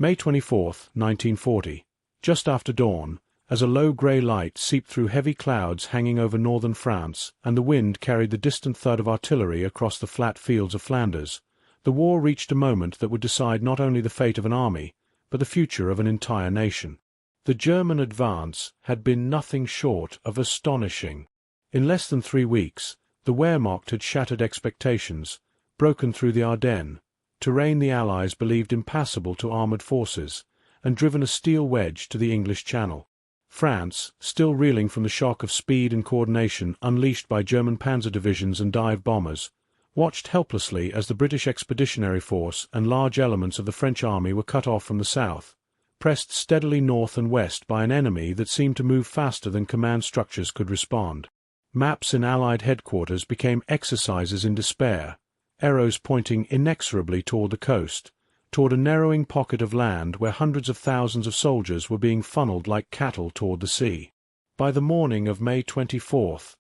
May 24, 1940. Just after dawn, as a low grey light seeped through heavy clouds hanging over northern France, and the wind carried the distant thud of artillery across the flat fields of Flanders, the war reached a moment that would decide not only the fate of an army, but the future of an entire nation. The German advance had been nothing short of astonishing. In less than 3 weeks, the Wehrmacht had shattered expectations, broken through the Ardennes, terrain the Allies believed impassable to armoured forces, and driven a steel wedge to the English Channel. France, still reeling from the shock of speed and coordination unleashed by German panzer divisions and dive bombers, watched helplessly as the British Expeditionary Force and large elements of the French army were cut off from the south, pressed steadily north and west by an enemy that seemed to move faster than command structures could respond. Maps in Allied headquarters became exercises in despair, arrows pointing inexorably toward the coast, toward a narrowing pocket of land where hundreds of thousands of soldiers were being funneled like cattle toward the sea. By the morning of May 24th,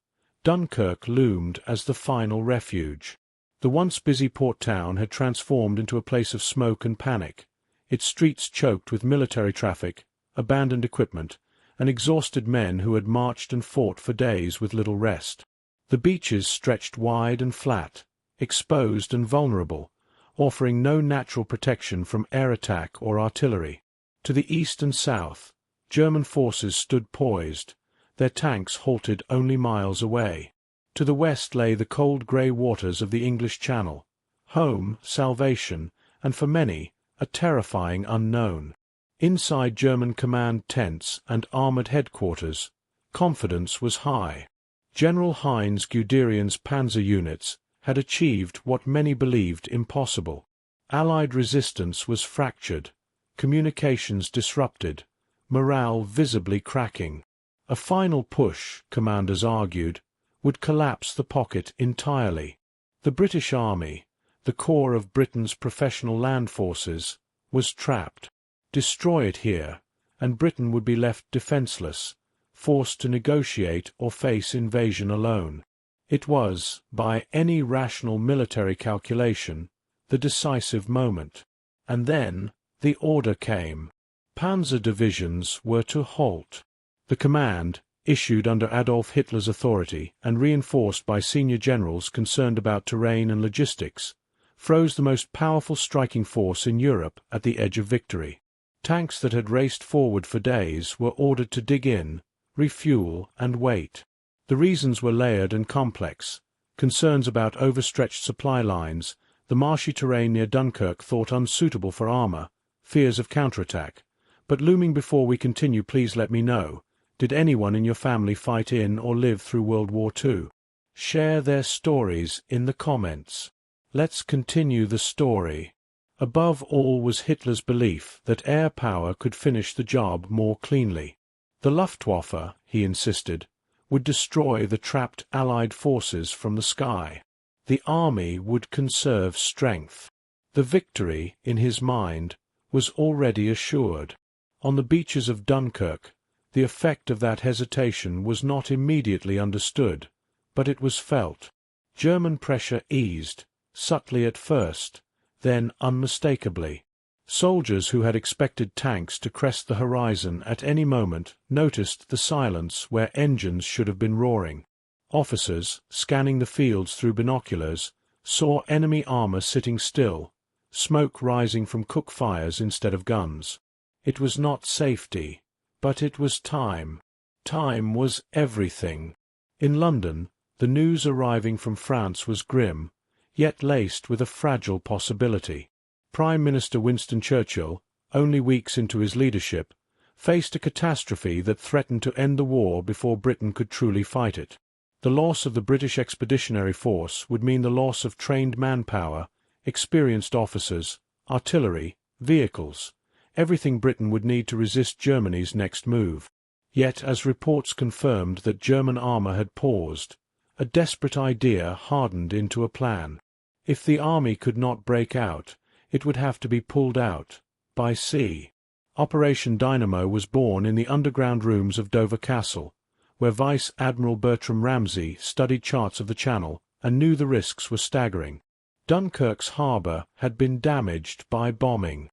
Dunkirk loomed as the final refuge. The once busy port town had transformed into a place of smoke and panic, its streets choked with military traffic, abandoned equipment, and exhausted men who had marched and fought for days with little rest. The beaches stretched wide and flat, exposed and vulnerable, offering no natural protection from air attack or artillery. To the east and south, German forces stood poised, their tanks halted only miles away. To the west lay the cold grey waters of the English Channel, home, salvation, and for many, a terrifying unknown. Inside German command tents and armoured headquarters, confidence was high. General Heinz Guderian's panzer units had achieved what many believed impossible. Allied resistance was fractured, communications disrupted, morale visibly cracking. A final push, commanders argued, would collapse the pocket entirely. The British Army, the core of Britain's professional land forces, was trapped. Destroy it here, and Britain would be left defenceless, forced to negotiate or face invasion alone. It was, by any rational military calculation, the decisive moment. And then the order came. Panzer divisions were to halt. The command, issued under Adolf Hitler's authority and reinforced by senior generals concerned about terrain and logistics, froze the most powerful striking force in Europe at the edge of victory. Tanks that had raced forward for days were ordered to dig in, refuel, and wait. The reasons were layered and complex. Concerns about overstretched supply lines, the marshy terrain near Dunkirk thought unsuitable for armour, fears of counterattack. But looming before we continue, please let me know, did anyone in your family fight in or live through World War II? Share their stories in the comments. Let's continue the story. Above all was Hitler's belief that air power could finish the job more cleanly. The Luftwaffe, he insisted, would destroy the trapped Allied forces from the sky. The army would conserve strength. The victory, in his mind, was already assured. On the beaches of Dunkirk, the effect of that hesitation was not immediately understood, but it was felt. German pressure eased, subtly at first, then unmistakably. Soldiers who had expected tanks to crest the horizon at any moment noticed the silence where engines should have been roaring. Officers, scanning the fields through binoculars, saw enemy armor sitting still, smoke rising from cook fires instead of guns. It was not safety, but it was time. Time was everything. In London, the news arriving from France was grim, yet laced with a fragile possibility. Prime Minister Winston Churchill, only weeks into his leadership, faced a catastrophe that threatened to end the war before Britain could truly fight it. The loss of the British Expeditionary Force would mean the loss of trained manpower, experienced officers, artillery, vehicles, everything Britain would need to resist Germany's next move. Yet, as reports confirmed that German armour had paused, a desperate idea hardened into a plan. If the army could not break out, it would have to be pulled out, by sea. Operation Dynamo was born in the underground rooms of Dover Castle, where Vice Admiral Bertram Ramsay studied charts of the Channel and knew the risks were staggering. Dunkirk's harbour had been damaged by bombing.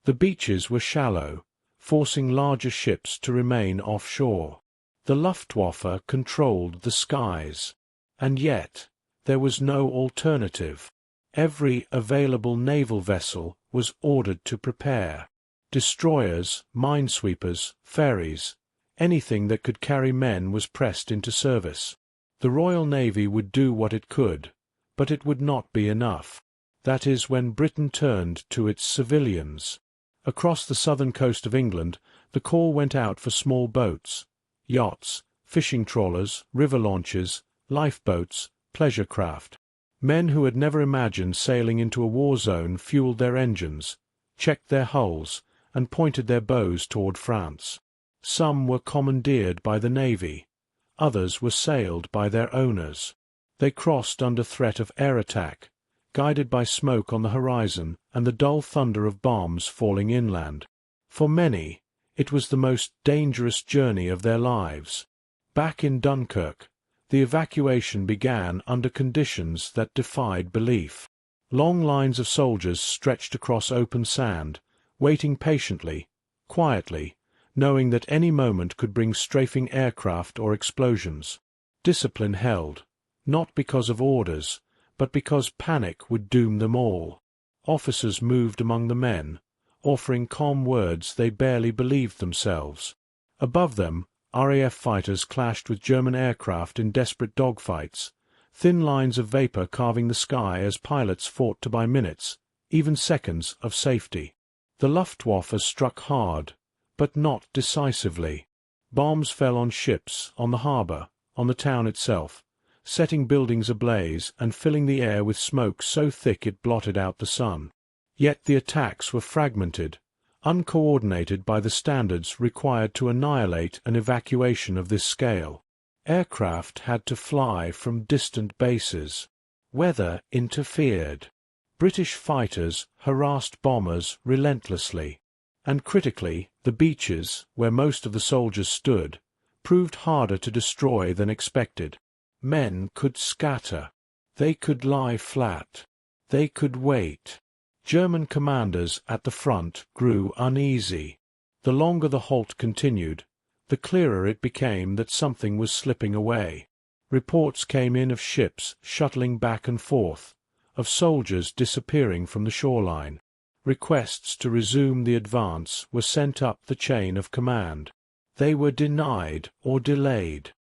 The beaches were shallow, forcing larger ships to remain offshore. The Luftwaffe controlled the skies. And yet, there was no alternative. Every available naval vessel was ordered to prepare. Destroyers, minesweepers, ferries, anything that could carry men was pressed into service. The Royal Navy would do what it could, but it would not be enough. That is when Britain turned to its civilians. Across the southern coast of England, the call went out for small boats, yachts, fishing trawlers, river launches, lifeboats, pleasure craft. Men who had never imagined sailing into a war zone fueled their engines, checked their hulls, and pointed their bows toward France. Some were commandeered by the Navy. Others were sailed by their owners. They crossed under threat of air attack, guided by smoke on the horizon and the dull thunder of bombs falling inland. For many, it was the most dangerous journey of their lives. Back in Dunkirk, the evacuation began under conditions that defied belief. Long lines of soldiers stretched across open sand, waiting patiently, quietly, knowing that any moment could bring strafing aircraft or explosions. Discipline held, not because of orders, but because panic would doom them all. Officers moved among the men, offering calm words they barely believed themselves. Above them, RAF fighters clashed with German aircraft in desperate dogfights, thin lines of vapor carving the sky as pilots fought to buy minutes, even seconds, of safety. The Luftwaffe struck hard, but not decisively. Bombs fell on ships, on the harbor, on the town itself, setting buildings ablaze and filling the air with smoke so thick it blotted out the sun. Yet the attacks were fragmented, uncoordinated by the standards required to annihilate an evacuation of this scale. Aircraft had to fly from distant bases. Weather interfered. British fighters harassed bombers relentlessly. And critically, the beaches, where most of the soldiers stood, proved harder to destroy than expected. Men could scatter. They could lie flat. They could wait. German commanders at the front grew uneasy. The longer the halt continued, the clearer it became that something was slipping away. Reports came in of ships shuttling back and forth, of soldiers disappearing from the shoreline. Requests to resume the advance were sent up the chain of command. They were denied or delayed.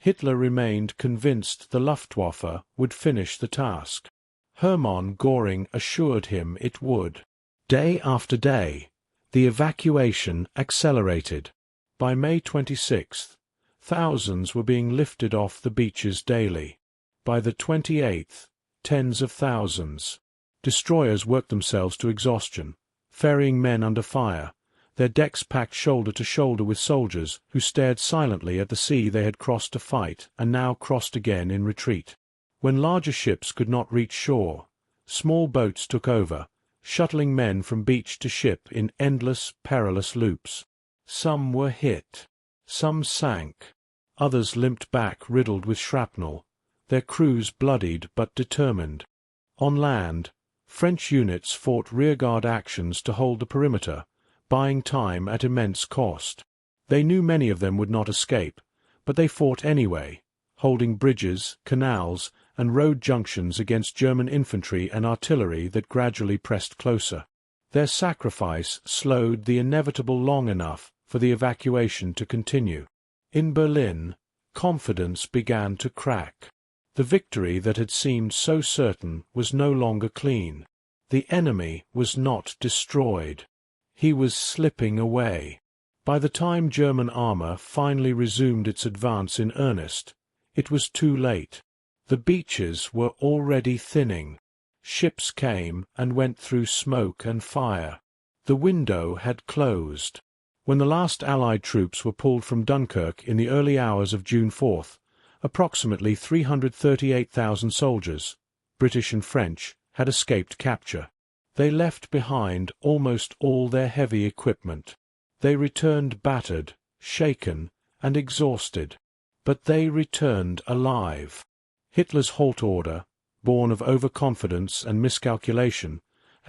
Hitler remained convinced the Luftwaffe would finish the task. Hermann Göring assured him it would. Day after day, the evacuation accelerated. By May 26th, thousands were being lifted off the beaches daily. By the 28th, tens of thousands. Destroyers worked themselves to exhaustion, ferrying men under fire, their decks packed shoulder to shoulder with soldiers who stared silently at the sea they had crossed to fight and now crossed again in retreat. When larger ships could not reach shore, small boats took over, shuttling men from beach to ship in endless, perilous loops. Some were hit. Some sank. Others limped back riddled with shrapnel, their crews bloodied but determined. On land, French units fought rearguard actions to hold the perimeter, buying time at immense cost. They knew many of them would not escape, but they fought anyway, holding bridges, canals, and road junctions against German infantry and artillery that gradually pressed closer. Their sacrifice slowed the inevitable long enough for the evacuation to continue. In Berlin, confidence began to crack. The victory that had seemed so certain was no longer clean. The enemy was not destroyed. He was slipping away. By the time German armor finally resumed its advance in earnest, it was too late. The beaches were already thinning. Ships came and went through smoke and fire. The window had closed. When the last Allied troops were pulled from Dunkirk in the early hours of June 4th, approximately 338,000 soldiers, British and French, had escaped capture. They left behind almost all their heavy equipment. They returned battered, shaken, and exhausted. But they returned alive. Hitler's halt order, born of overconfidence and miscalculation,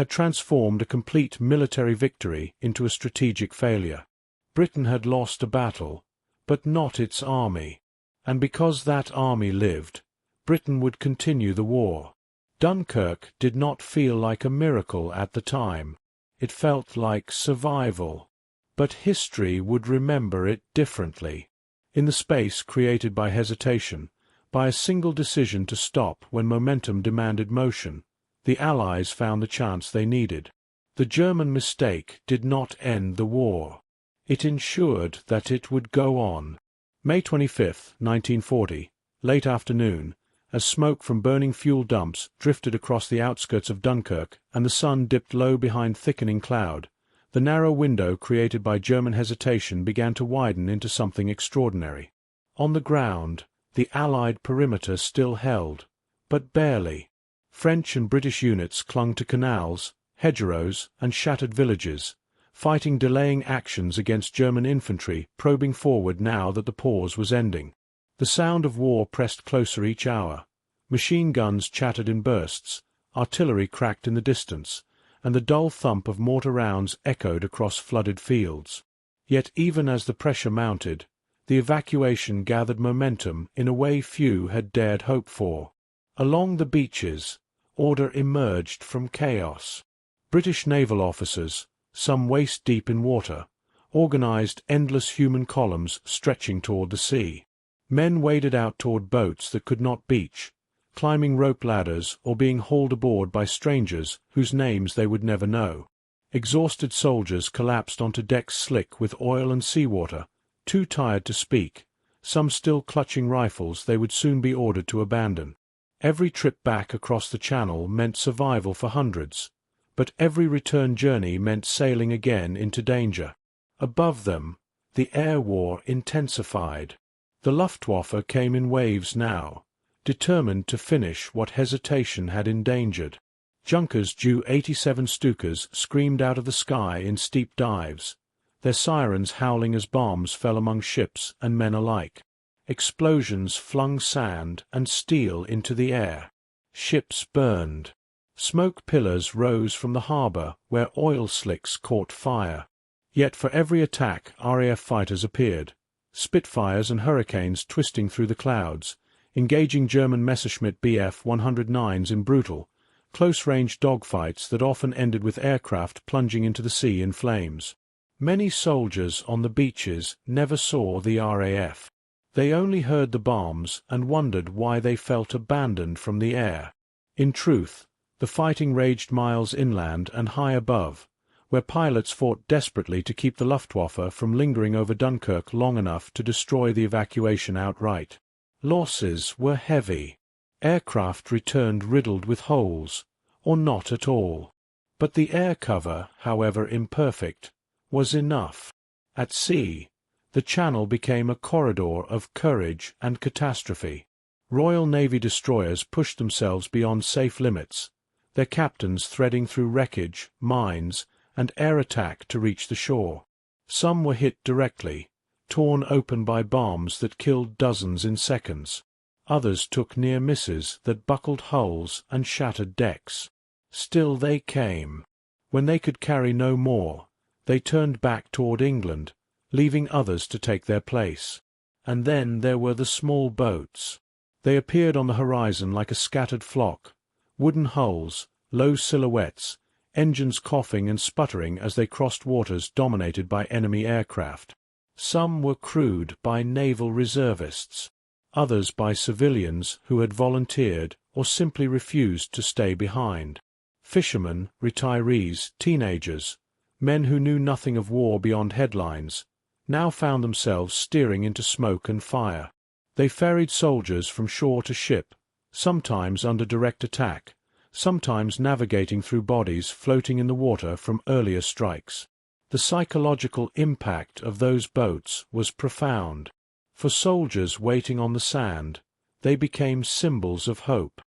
had transformed a complete military victory into a strategic failure. Britain had lost a battle, but not its army. And because that army lived, Britain would continue the war. Dunkirk did not feel like a miracle at the time. It felt like survival. But history would remember it differently. In the space created by hesitation, by a single decision to stop when momentum demanded motion, the Allies found the chance they needed. The German mistake did not end the war. It ensured that it would go on. May 25, 1940, late afternoon, as smoke from burning fuel dumps drifted across the outskirts of Dunkirk and the sun dipped low behind thickening cloud, the narrow window created by German hesitation began to widen into something extraordinary. On the ground, the Allied perimeter still held, but barely. French and British units clung to canals, hedgerows, and shattered villages, fighting delaying actions against German infantry probing forward now that the pause was ending. The sound of war pressed closer each hour. Machine guns chattered in bursts, artillery cracked in the distance, and the dull thump of mortar rounds echoed across flooded fields. Yet even as the pressure mounted, the evacuation gathered momentum in a way few had dared hope for. Along the beaches, order emerged from chaos. British naval officers, some waist-deep in water, organized endless human columns stretching toward the sea. Men waded out toward boats that could not beach, climbing rope ladders or being hauled aboard by strangers whose names they would never know. Exhausted soldiers collapsed onto decks slick with oil and seawater, too tired to speak, some still clutching rifles they would soon be ordered to abandon. Every trip back across the Channel meant survival for hundreds, but every return journey meant sailing again into danger. Above them, the air war intensified. The Luftwaffe came in waves now, determined to finish what hesitation had endangered. Junkers Ju-87 Stukas screamed out of the sky in steep dives, their sirens howling as bombs fell among ships and men alike. Explosions flung sand and steel into the air. Ships burned. Smoke pillars rose from the harbor where oil slicks caught fire. Yet for every attack RAF fighters appeared, Spitfires and Hurricanes twisting through the clouds, engaging German Messerschmitt Bf 109s in brutal, close-range dogfights that often ended with aircraft plunging into the sea in flames. Many soldiers on the beaches never saw the RAF. They only heard the bombs and wondered why they felt abandoned from the air. In truth, the fighting raged miles inland and high above, where pilots fought desperately to keep the Luftwaffe from lingering over Dunkirk long enough to destroy the evacuation outright. Losses were heavy. Aircraft returned riddled with holes, or not at all. But the air cover, however imperfect, was enough. At sea, the Channel became a corridor of courage and catastrophe. Royal Navy destroyers pushed themselves beyond safe limits, their captains threading through wreckage, mines, and air attack to reach the shore. Some were hit directly, torn open by bombs that killed dozens in seconds. Others took near misses that buckled hulls and shattered decks. Still they came. When they could carry no more, they turned back toward England, leaving others to take their place. And then there were the small boats. They appeared on the horizon like a scattered flock, wooden hulls, low silhouettes, engines coughing and sputtering as they crossed waters dominated by enemy aircraft. Some were crewed by naval reservists, others by civilians who had volunteered or simply refused to stay behind. Fishermen, retirees, teenagers, men who knew nothing of war beyond headlines, now found themselves steering into smoke and fire. They ferried soldiers from shore to ship, sometimes under direct attack, sometimes navigating through bodies floating in the water from earlier strikes. The psychological impact of those boats was profound. For soldiers waiting on the sand, they became symbols of hope.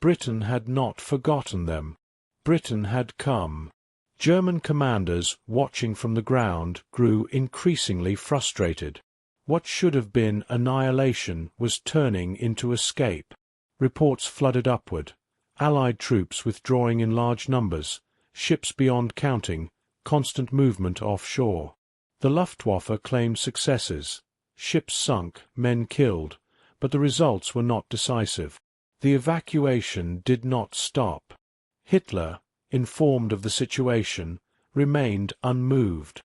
Britain had not forgotten them. Britain had come. German commanders, watching from the ground, grew increasingly frustrated. What should have been annihilation was turning into escape. Reports flooded upward, Allied troops withdrawing in large numbers, ships beyond counting, constant movement offshore. The Luftwaffe claimed successes. Ships sunk, men killed, but the results were not decisive. The evacuation did not stop. Hitler, informed of the situation, remained unmoved.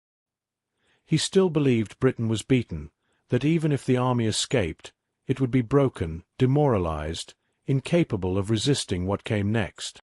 He still believed Britain was beaten, that even if the army escaped, it would be broken, demoralized, incapable of resisting what came next.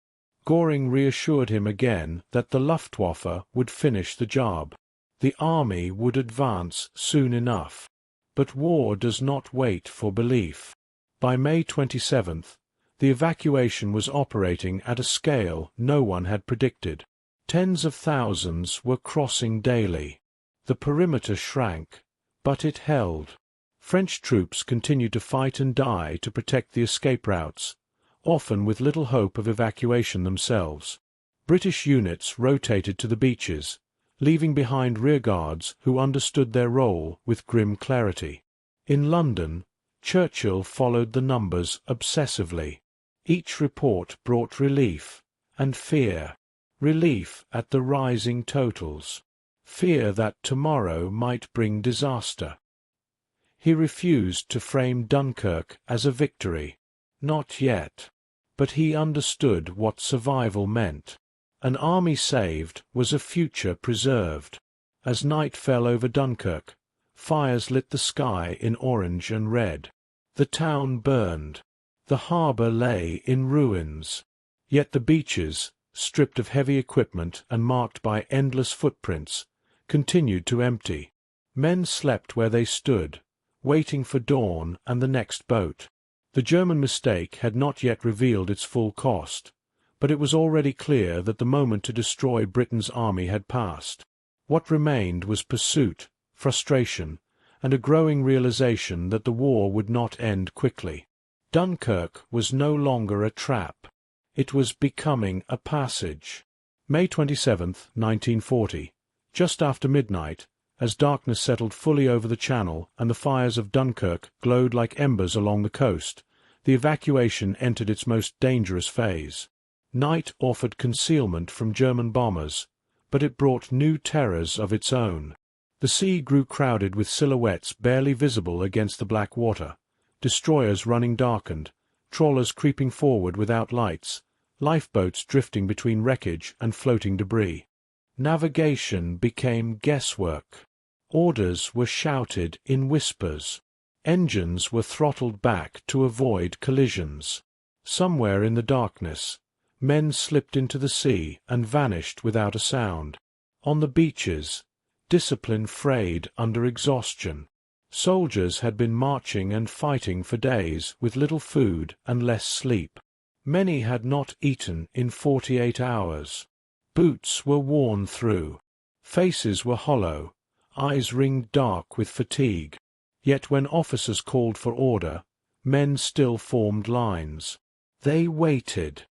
Göring reassured him again that the Luftwaffe would finish the job. The army would advance soon enough. But war does not wait for belief. By May 27th, the evacuation was operating at a scale no one had predicted. Tens of thousands were crossing daily. The perimeter shrank, but it held. French troops continued to fight and die to protect the escape routes, often with little hope of evacuation themselves. British units rotated to the beaches, leaving behind rearguards who understood their role with grim clarity. In London, Churchill followed the numbers obsessively. Each report brought relief and fear. Relief at the rising totals. Fear that tomorrow might bring disaster. He refused to frame Dunkirk as a victory. Not yet. But he understood what survival meant. An army saved was a future preserved. As night fell over Dunkirk, fires lit the sky in orange and red. The town burned. The harbour lay in ruins. Yet the beaches, stripped of heavy equipment and marked by endless footprints, continued to empty. Men slept where they stood, waiting for dawn and the next boat. The German mistake had not yet revealed its full cost, but it was already clear that the moment to destroy Britain's army had passed. What remained was pursuit, frustration, and a growing realization that the war would not end quickly. Dunkirk was no longer a trap. It was becoming a passage. May 27, 1940. Just after midnight, as darkness settled fully over the Channel and the fires of Dunkirk glowed like embers along the coast, the evacuation entered its most dangerous phase. Night offered concealment from German bombers, but it brought new terrors of its own. The sea grew crowded with silhouettes barely visible against the black water, destroyers running darkened, trawlers creeping forward without lights, lifeboats drifting between wreckage and floating debris. Navigation became guesswork. Orders were shouted in whispers. Engines were throttled back to avoid collisions. Somewhere in the darkness, men slipped into the sea and vanished without a sound. On the beaches, discipline frayed under exhaustion. Soldiers had been marching and fighting for days with little food and less sleep. Many had not eaten in 48 hours. Boots were worn through. Faces were hollow, eyes ringed dark with fatigue. Yet when officers called for order, men still formed lines. They waited.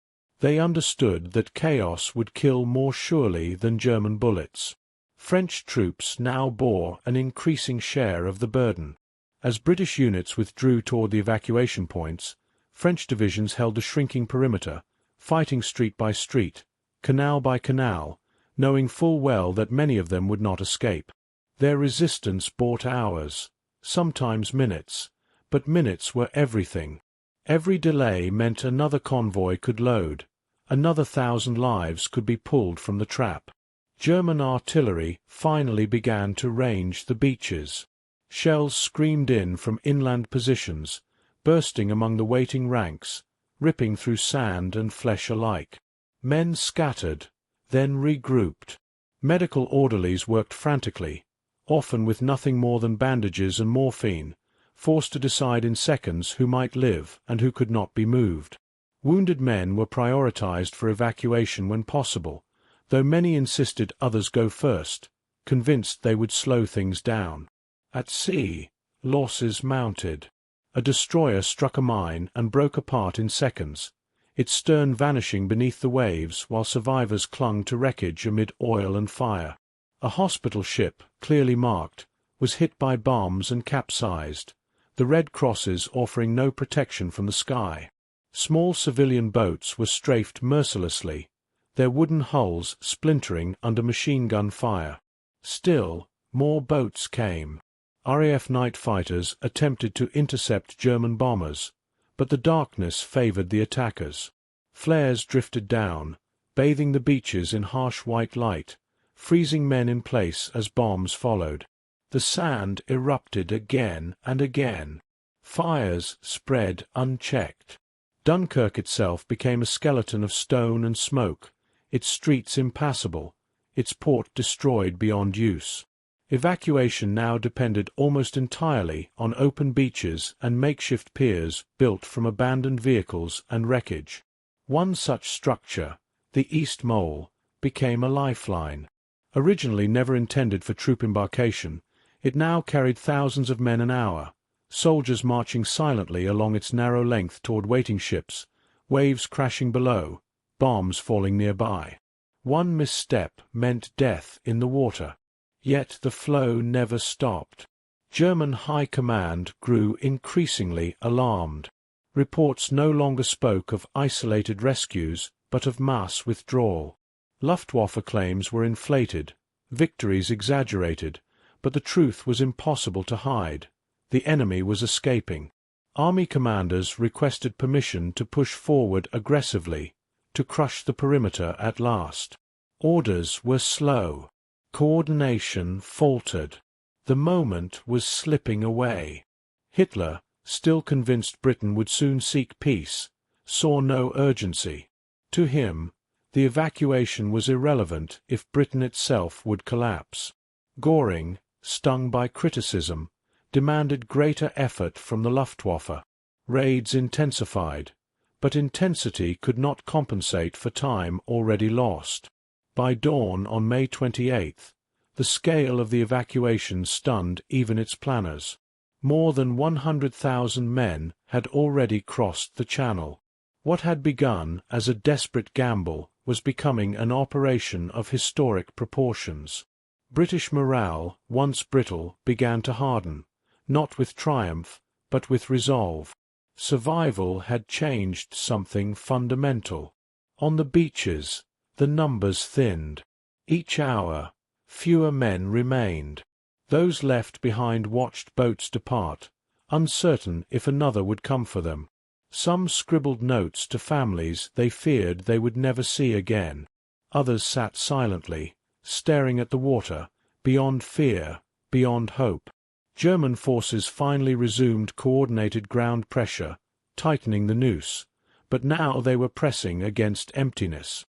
They understood that chaos would kill more surely than German bullets. French troops now bore an increasing share of the burden. As British units withdrew toward the evacuation points, French divisions held the shrinking perimeter, fighting street by street, canal by canal, knowing full well that many of them would not escape. Their resistance bought hours, sometimes minutes, but minutes were everything. Every delay meant another convoy could load, another 1,000 lives could be pulled from the trap. German artillery finally began to range the beaches. Shells screamed in from inland positions, bursting among the waiting ranks, ripping through sand and flesh alike. Men scattered, then regrouped. Medical orderlies worked frantically, often with nothing more than bandages and morphine, forced to decide in seconds who might live and who could not be moved. Wounded men were prioritized for evacuation when possible, though many insisted others go first, convinced they would slow things down. At sea, losses mounted. A destroyer struck a mine and broke apart in seconds, its stern vanishing beneath the waves while survivors clung to wreckage amid oil and fire. A hospital ship, clearly marked, was hit by bombs and capsized, the red crosses offering no protection from the sky. Small civilian boats were strafed mercilessly, their wooden hulls splintering under machine gun fire. Still, more boats came. RAF night fighters attempted to intercept German bombers, but the darkness favored the attackers. Flares drifted down, bathing the beaches in harsh white light, freezing men in place as bombs followed. The sand erupted again and again. Fires spread unchecked. Dunkirk itself became a skeleton of stone and smoke, its streets impassable, its port destroyed beyond use. Evacuation now depended almost entirely on open beaches and makeshift piers built from abandoned vehicles and wreckage. One such structure, the East Mole, became a lifeline. Originally never intended for troop embarkation, it now carried thousands of men an hour, soldiers marching silently along its narrow length toward waiting ships, waves crashing below, bombs falling nearby. One misstep meant death in the water. Yet the flow never stopped. German high command grew increasingly alarmed. Reports no longer spoke of isolated rescues, but of mass withdrawal. Luftwaffe claims were inflated, victories exaggerated, but the truth was impossible to hide. The enemy was escaping. Army commanders requested permission to push forward aggressively, to crush the perimeter at last. Orders were slow. Coordination faltered. The moment was slipping away. Hitler, still convinced Britain would soon seek peace, saw no urgency. To him, the evacuation was irrelevant if Britain itself would collapse. Göring, stung by criticism, demanded greater effort from the Luftwaffe. Raids intensified, but intensity could not compensate for time already lost. By dawn on May 28, the scale of the evacuation stunned even its planners. More than 100,000 men had already crossed the Channel. What had begun as a desperate gamble was becoming an operation of historic proportions. British morale, once brittle, began to harden, not with triumph, but with resolve. Survival had changed something fundamental. On the beaches, the numbers thinned. Each hour, fewer men remained. Those left behind watched boats depart, uncertain if another would come for them. Some scribbled notes to families they feared they would never see again. Others sat silently, staring at the water, beyond fear, beyond hope. German forces finally resumed coordinated ground pressure, tightening the noose, but now they were pressing against emptiness.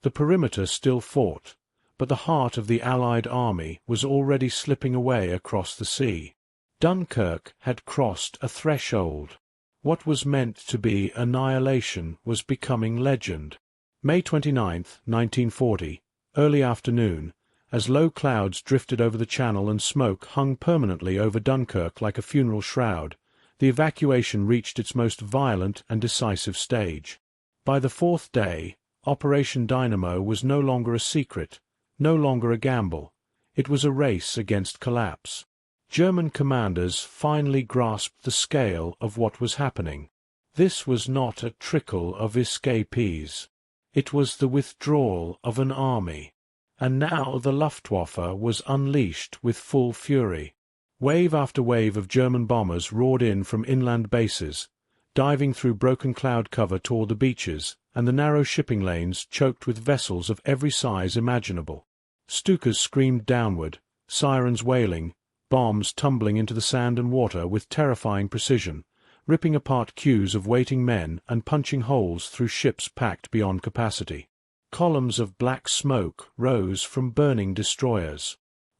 The perimeter still fought, but the heart of the Allied army was already slipping away across the sea. Dunkirk had crossed a threshold. What was meant to be annihilation was becoming legend. May 29, 1940, early afternoon, as low clouds drifted over the Channel and smoke hung permanently over Dunkirk like a funeral shroud, the evacuation reached its most violent and decisive stage. By the fourth day, Operation Dynamo was no longer a secret, no longer a gamble. It was a race against collapse. German commanders finally grasped the scale of what was happening. This was not a trickle of escapees. It was the withdrawal of an army. And now the Luftwaffe was unleashed with full fury. Wave after wave of German bombers roared in from inland bases, diving through broken cloud cover toward the beaches and the narrow shipping lanes choked with vessels of every size imaginable. Stukas screamed downward, sirens wailing, bombs tumbling into the sand and water with terrifying precision, ripping apart queues of waiting men and punching holes through ships packed beyond capacity. Columns of black smoke rose from burning destroyers.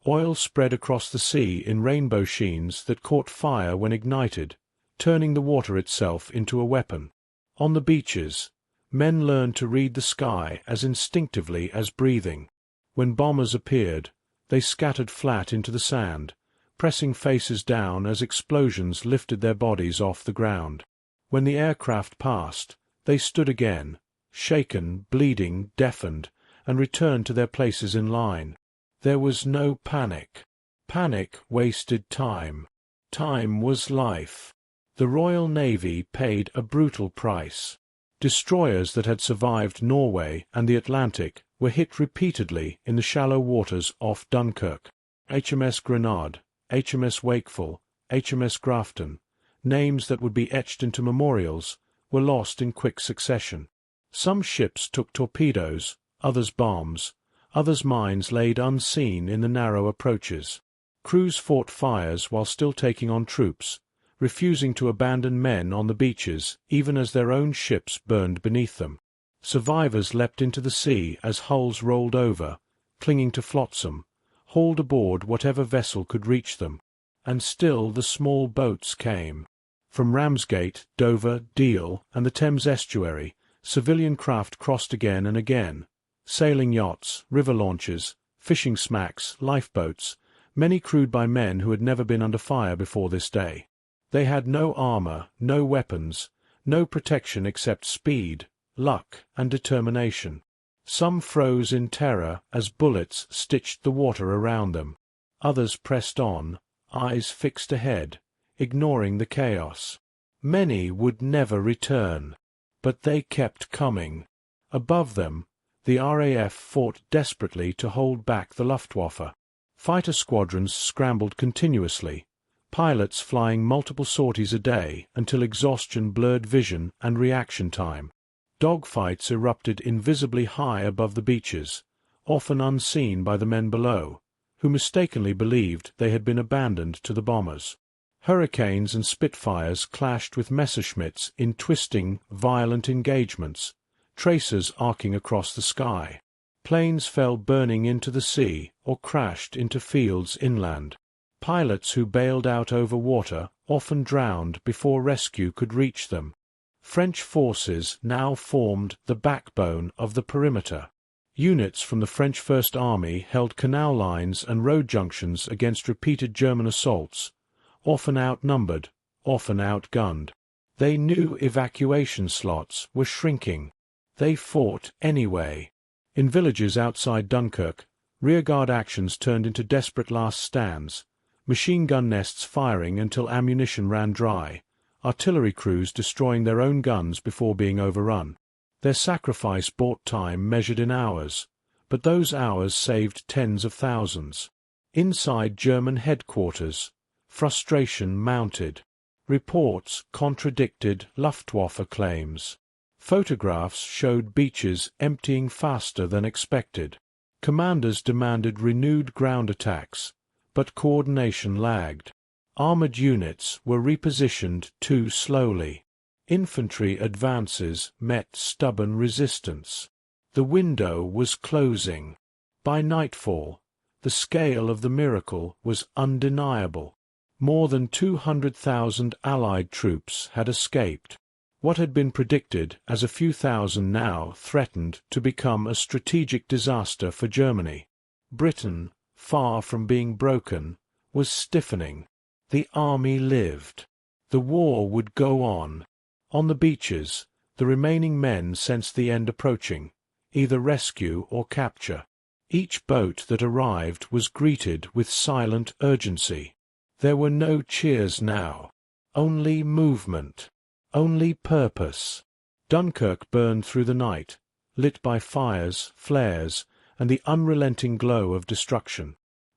Oil spread across the sea in rainbow sheens that caught fire when ignited, turning the water itself into a weapon. On the beaches, men learned to read the sky as instinctively as breathing. When bombers appeared, they scattered flat into the sand, pressing faces down as explosions lifted their bodies off the ground. When the aircraft passed, they stood again, shaken, bleeding, deafened, and returned to their places in line. There was no panic. Panic wasted time. Time was life. The Royal Navy paid a brutal price. Destroyers that had survived Norway and the Atlantic were hit repeatedly in the shallow waters off Dunkirk. HMS Grenade, HMS Wakeful, HMS Grafton, names that would be etched into memorials, were lost in quick succession. Some ships took torpedoes, others bombs, others mines laid unseen in the narrow approaches. Crews fought fires while still taking on troops, refusing to abandon men on the beaches even as their own ships burned beneath them. Survivors leapt into the sea as hulls rolled over, clinging to flotsam, hauled aboard whatever vessel could reach them. And still the small boats came. From Ramsgate, Dover, Deal, and the Thames estuary, civilian craft crossed again and again. Sailing yachts, river launches, fishing smacks, lifeboats, many crewed by men who had never been under fire before this day. They had no armor, no weapons, no protection except speed, luck, and determination. Some froze in terror as bullets stitched the water around them. Others pressed on, eyes fixed ahead, ignoring the chaos. Many would never return, but they kept coming. Above them, the RAF fought desperately to hold back the Luftwaffe. Fighter squadrons scrambled continuously, pilots flying multiple sorties a day until exhaustion blurred vision and reaction time. Dogfights erupted invisibly high above the beaches, often unseen by the men below, who mistakenly believed they had been abandoned to the bombers. Hurricanes and Spitfires clashed with Messerschmitts in twisting, violent engagements, tracers arcing across the sky. Planes fell burning into the sea or crashed into fields inland. Pilots who bailed out over water often drowned before rescue could reach them. French forces now formed the backbone of the perimeter. Units from the French First Army held canal lines and road junctions against repeated German assaults, often outnumbered, often outgunned. They knew evacuation slots were shrinking. They fought anyway. In villages outside Dunkirk, rearguard actions turned into desperate last stands, machine gun nests firing until ammunition ran dry, artillery crews destroying their own guns before being overrun. Their sacrifice bought time measured in hours, but those hours saved tens of thousands. Inside German headquarters, frustration mounted. Reports contradicted Luftwaffe claims. Photographs showed beaches emptying faster than expected. Commanders demanded renewed ground attacks, but coordination lagged. Armored units were repositioned too slowly. Infantry advances met stubborn resistance. The window was closing. By nightfall, the scale of the miracle was undeniable. More than 200,000 Allied troops had escaped. What had been predicted as a few thousand now threatened to become a strategic disaster for Germany. Britain, far from being broken, was stiffening. The army lived. The war would go on. On the beaches, the remaining men sensed the end approaching, either rescue or capture. Each boat that arrived was greeted with silent urgency. There were no cheers now. Only movement. Only purpose. Dunkirk burned through the night, lit by fires, flares, and the unrelenting glow of destruction.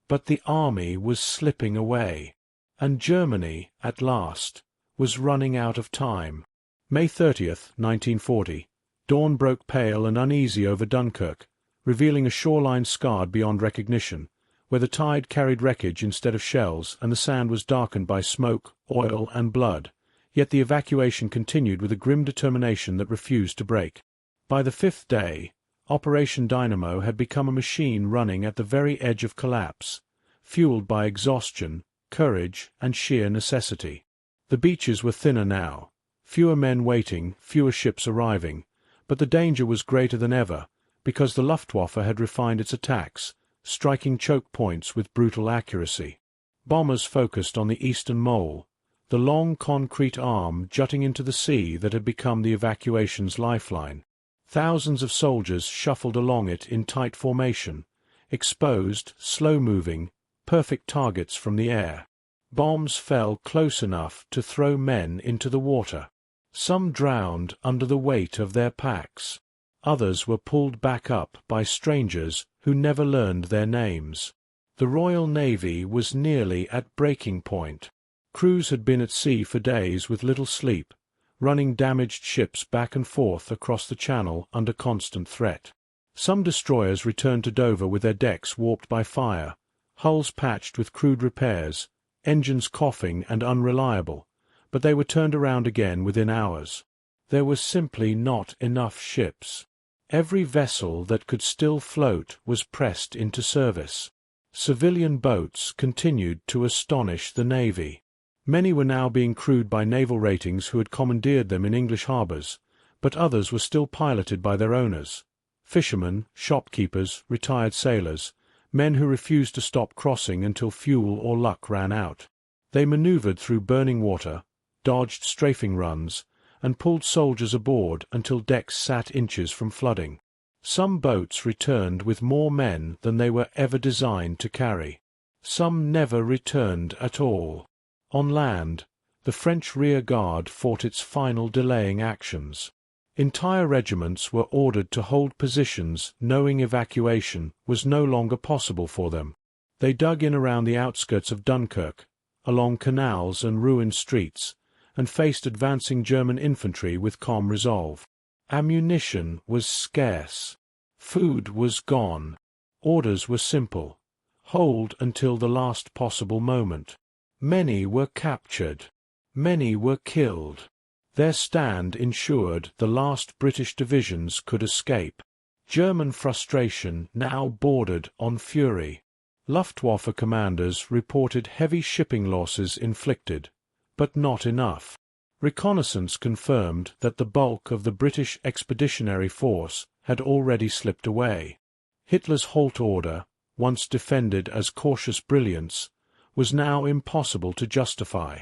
But the army was slipping away, and Germany, at last, was running out of time. May 30th, 1940. Dawn broke pale and uneasy over Dunkirk, revealing a shoreline scarred beyond recognition, where the tide carried wreckage instead of shells and the sand was darkened by smoke, oil, and blood. Yet the evacuation continued with a grim determination that refused to break. By the fifth day, Operation Dynamo had become a machine running at the very edge of collapse, fueled by exhaustion, courage, and sheer necessity. The beaches were thinner now, fewer men waiting, fewer ships arriving, but the danger was greater than ever, because the Luftwaffe had refined its attacks, striking choke points with brutal accuracy. Bombers focused on the eastern mole, the long concrete arm jutting into the sea that had become the evacuation's lifeline. Thousands of soldiers shuffled along it in tight formation, exposed, slow-moving, perfect targets from the air. Bombs fell close enough to throw men into the water. Some drowned under the weight of their packs. Others were pulled back up by strangers who never learned their names. The Royal Navy was nearly at breaking point. Crews had been at sea for days with little sleep, running damaged ships back and forth across the Channel under constant threat. Some destroyers returned to Dover with their decks warped by fire, hulls patched with crude repairs, engines coughing and unreliable, but they were turned around again within hours. There was simply not enough ships. Every vessel that could still float was pressed into service. Civilian boats continued to astonish the Navy. Many were now being crewed by naval ratings who had commandeered them in English harbours, but others were still piloted by their owners. Fishermen, shopkeepers, retired sailors, men who refused to stop crossing until fuel or luck ran out. They manoeuvred through burning water, dodged strafing runs, and pulled soldiers aboard until decks sat inches from flooding. Some boats returned with more men than they were ever designed to carry. Some never returned at all. On land, the French rear guard fought its final delaying actions. Entire regiments were ordered to hold positions knowing evacuation was no longer possible for them. They dug in around the outskirts of Dunkirk, along canals and ruined streets, and faced advancing German infantry with calm resolve. Ammunition was scarce. Food was gone. Orders were simple: hold until the last possible moment. Many were captured. Many were killed. Their stand ensured the last British divisions could escape. German frustration now bordered on fury. Luftwaffe commanders reported heavy shipping losses inflicted, but not enough. Reconnaissance confirmed that the bulk of the British expeditionary force had already slipped away. Hitler's halt order, once defended as cautious brilliance, was now impossible to justify.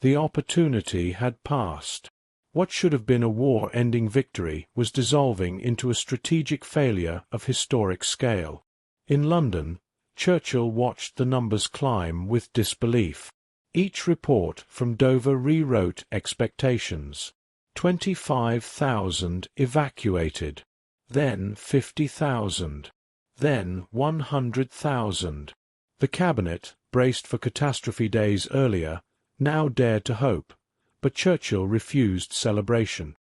The opportunity had passed. What should have been a war-ending victory was dissolving into a strategic failure of historic scale. In London, Churchill watched the numbers climb with disbelief. Each report from Dover rewrote expectations. 25,000 evacuated. Then 50,000. Then 100,000. The cabinet, braced for catastrophe days earlier, now dared to hope, but Churchill refused celebration.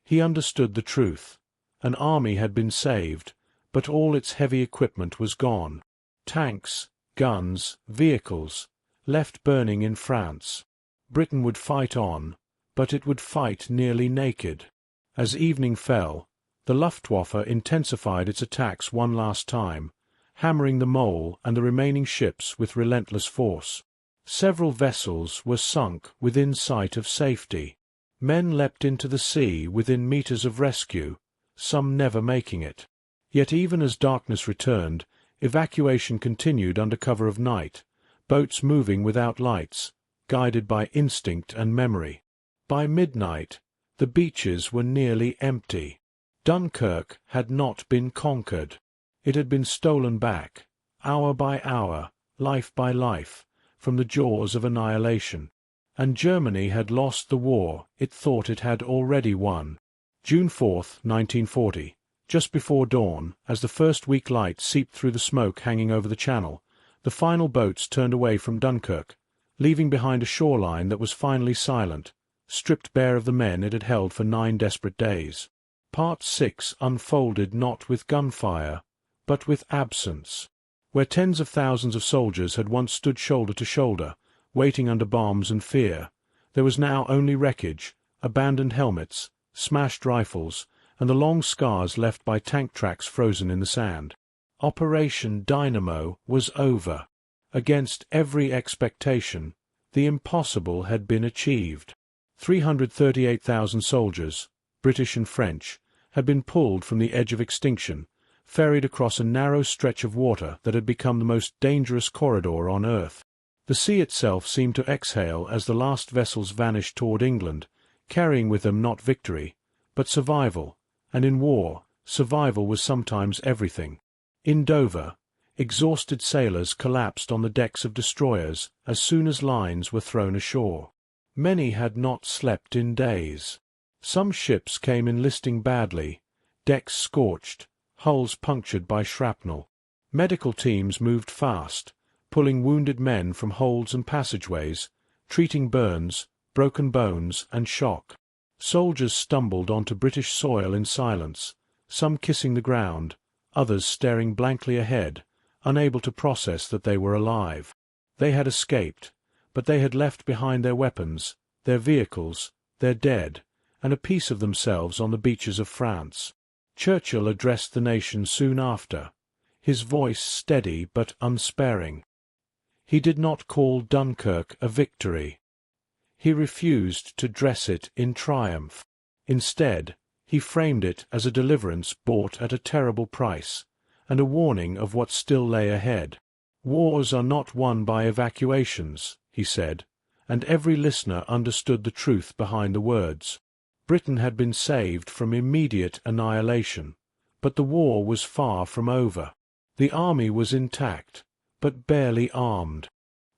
He understood the truth. An army had been saved, but all its heavy equipment was gone. Tanks, guns, vehicles, left burning in France. Britain would fight on, but it would fight nearly naked. As evening fell, the Luftwaffe intensified its attacks one last time, hammering the mole and the remaining ships with relentless force. Several vessels were sunk within sight of safety. Men leapt into the sea within meters of rescue, some never making it. Yet even as darkness returned, evacuation continued under cover of night, boats moving without lights, guided by instinct and memory. By midnight, the beaches were nearly empty. Dunkirk had not been conquered. It had been stolen back, hour by hour, life by life, from the jaws of annihilation. And Germany had lost the war it thought it had already won. June 4, 1940, just before dawn, as the first weak light seeped through the smoke hanging over the Channel, the final boats turned away from Dunkirk, leaving behind a shoreline that was finally silent, stripped bare of the men it had held for 9 desperate days. Part 6 unfolded not with gunfire, but with absence. Where tens of thousands of soldiers had once stood shoulder to shoulder, waiting under bombs and fear, there was now only wreckage, abandoned helmets, smashed rifles, and the long scars left by tank tracks frozen in the sand. Operation Dynamo was over. Against every expectation, the impossible had been achieved. 338,000 soldiers, British and French, had been pulled from the edge of extinction, ferried across a narrow stretch of water that had become the most dangerous corridor on earth. The sea itself seemed to exhale as the last vessels vanished toward England, carrying with them not victory, but survival, and in war, survival was sometimes everything. In Dover, exhausted sailors collapsed on the decks of destroyers as soon as lines were thrown ashore. Many had not slept in days. Some ships came enlisting badly, decks scorched, hulls punctured by shrapnel. Medical teams moved fast, pulling wounded men from holds and passageways, treating burns, broken bones, and shock. Soldiers stumbled onto British soil in silence, some kissing the ground, others staring blankly ahead, unable to process that they were alive. They had escaped, but they had left behind their weapons, their vehicles, their dead, and a piece of themselves on the beaches of France. Churchill addressed the nation soon after, his voice steady but unsparing. He did not call Dunkirk a victory. He refused to dress it in triumph. Instead, he framed it as a deliverance bought at a terrible price, and a warning of what still lay ahead. "Wars are not won by evacuations," he said, and every listener understood the truth behind the words. Britain had been saved from immediate annihilation, but the war was far from over. The army was intact, but barely armed.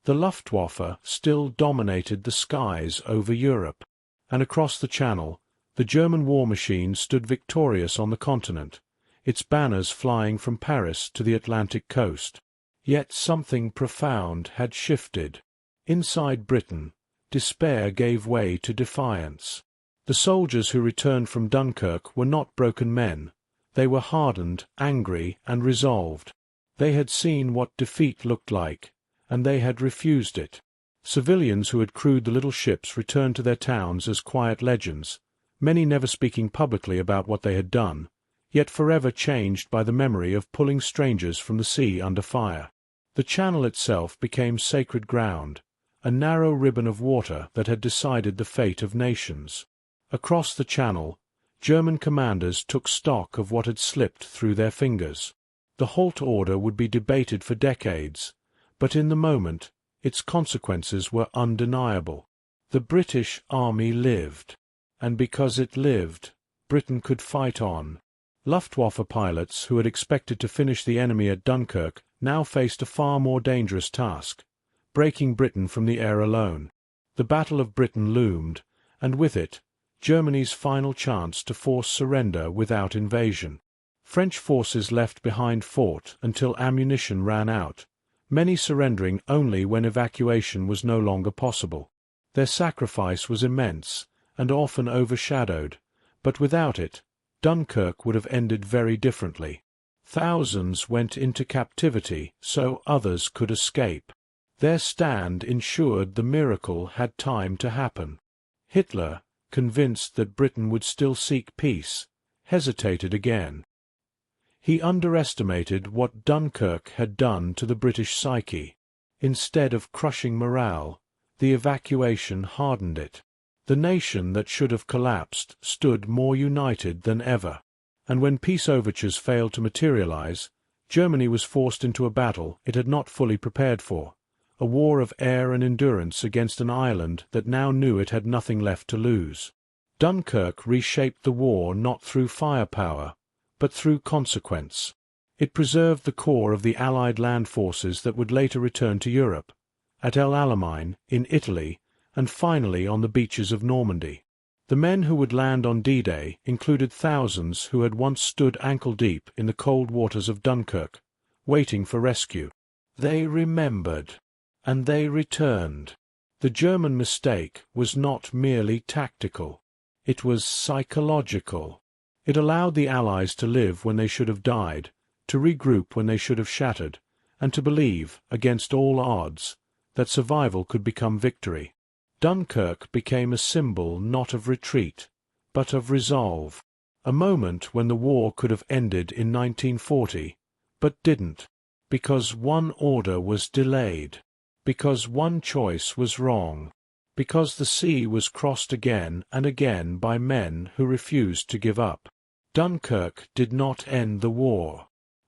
The Luftwaffe still dominated the skies over Europe, and across the Channel, the German war machine stood victorious on the continent, its banners flying from Paris to the Atlantic coast. Yet something profound had shifted. Inside Britain, despair gave way to defiance. The soldiers who returned from Dunkirk were not broken men. They were hardened, angry, and resolved. They had seen what defeat looked like, and they had refused it. Civilians who had crewed the little ships returned to their towns as quiet legends, many never speaking publicly about what they had done, yet forever changed by the memory of pulling strangers from the sea under fire. The Channel itself became sacred ground, a narrow ribbon of water that had decided the fate of nations. Across the Channel, German commanders took stock of what had slipped through their fingers. The halt order would be debated for decades, but in the moment, its consequences were undeniable. The British army lived, and because it lived, Britain could fight on. Luftwaffe pilots who had expected to finish the enemy at Dunkirk now faced a far more dangerous task, breaking Britain from the air alone. The Battle of Britain loomed, and with it, Germany's final chance to force surrender without invasion. French forces left behind fought until ammunition ran out, many surrendering only when evacuation was no longer possible. Their sacrifice was immense, and often overshadowed, but without it, Dunkirk would have ended very differently. Thousands went into captivity so others could escape. Their stand ensured the miracle had time to happen. Hitler, convinced that Britain would still seek peace, hesitated again. He underestimated what Dunkirk had done to the British psyche. Instead of crushing morale, the evacuation hardened it. The nation that should have collapsed stood more united than ever. And when peace overtures failed to materialize, Germany was forced into a battle it had not fully prepared for, a war of air and endurance against an island that now knew it had nothing left to lose. Dunkirk reshaped the war not through firepower, but through consequence. It preserved the core of the Allied land forces that would later return to Europe, at El Alamein, in Italy, and finally on the beaches of Normandy. The men who would land on D-Day included thousands who had once stood ankle-deep in the cold waters of Dunkirk, waiting for rescue. They remembered, and they returned. The German mistake was not merely tactical. It was psychological. It allowed the Allies to live when they should have died, to regroup when they should have shattered, and to believe, against all odds, that survival could become victory. Dunkirk became a symbol not of retreat, but of resolve. A moment when the war could have ended in 1940, but didn't, because one order was delayed, because one choice was wrong, because the sea was crossed again and again by men who refused to give up. Dunkirk did not end the war,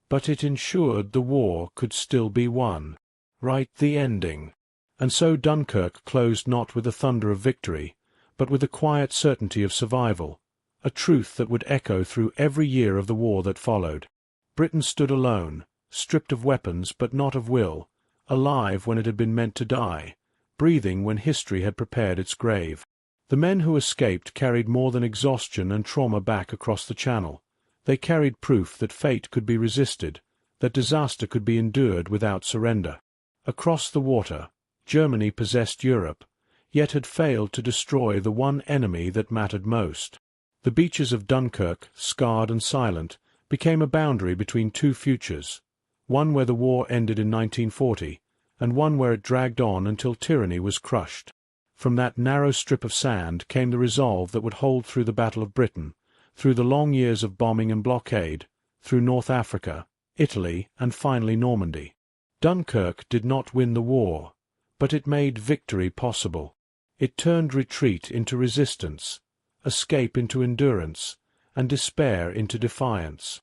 but it ensured the war could still be won. Write the ending. And so Dunkirk closed not with the thunder of victory, but with the quiet certainty of survival, a truth that would echo through every year of the war that followed. Britain stood alone, stripped of weapons but not of will, alive when it had been meant to die, breathing when history had prepared its grave. The men who escaped carried more than exhaustion and trauma back across the Channel. They carried proof that fate could be resisted, that disaster could be endured without surrender. Across the water, Germany possessed Europe, yet had failed to destroy the one enemy that mattered most. The beaches of Dunkirk, scarred and silent, became a boundary between two futures, one where the war ended in 1940, and one where it dragged on until tyranny was crushed. From that narrow strip of sand came the resolve that would hold through the Battle of Britain, through the long years of bombing and blockade, through North Africa, Italy, and finally Normandy. Dunkirk did not win the war, but it made victory possible. It turned retreat into resistance, escape into endurance, and despair into defiance.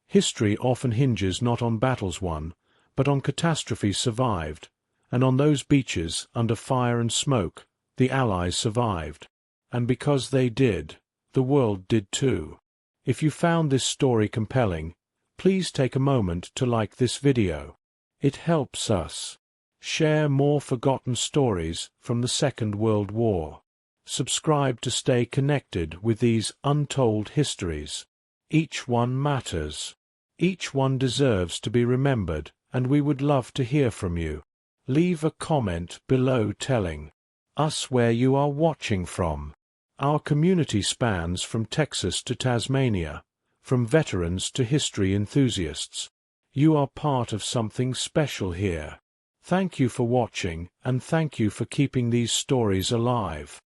History often hinges not on battles won, but on catastrophes survived, and on those beaches, under fire and smoke, the Allies survived. And because they did, the world did too. If you found this story compelling, please take a moment to like this video. It helps us share more forgotten stories from the Second World War. Subscribe to stay connected with these untold histories. Each one matters. Each one deserves to be remembered, and we would love to hear from you. Leave a comment below telling us where you are watching from. Our community spans from Texas to Tasmania, from veterans to history enthusiasts. You are part of something special here. Thank you for watching, and thank you for keeping these stories alive.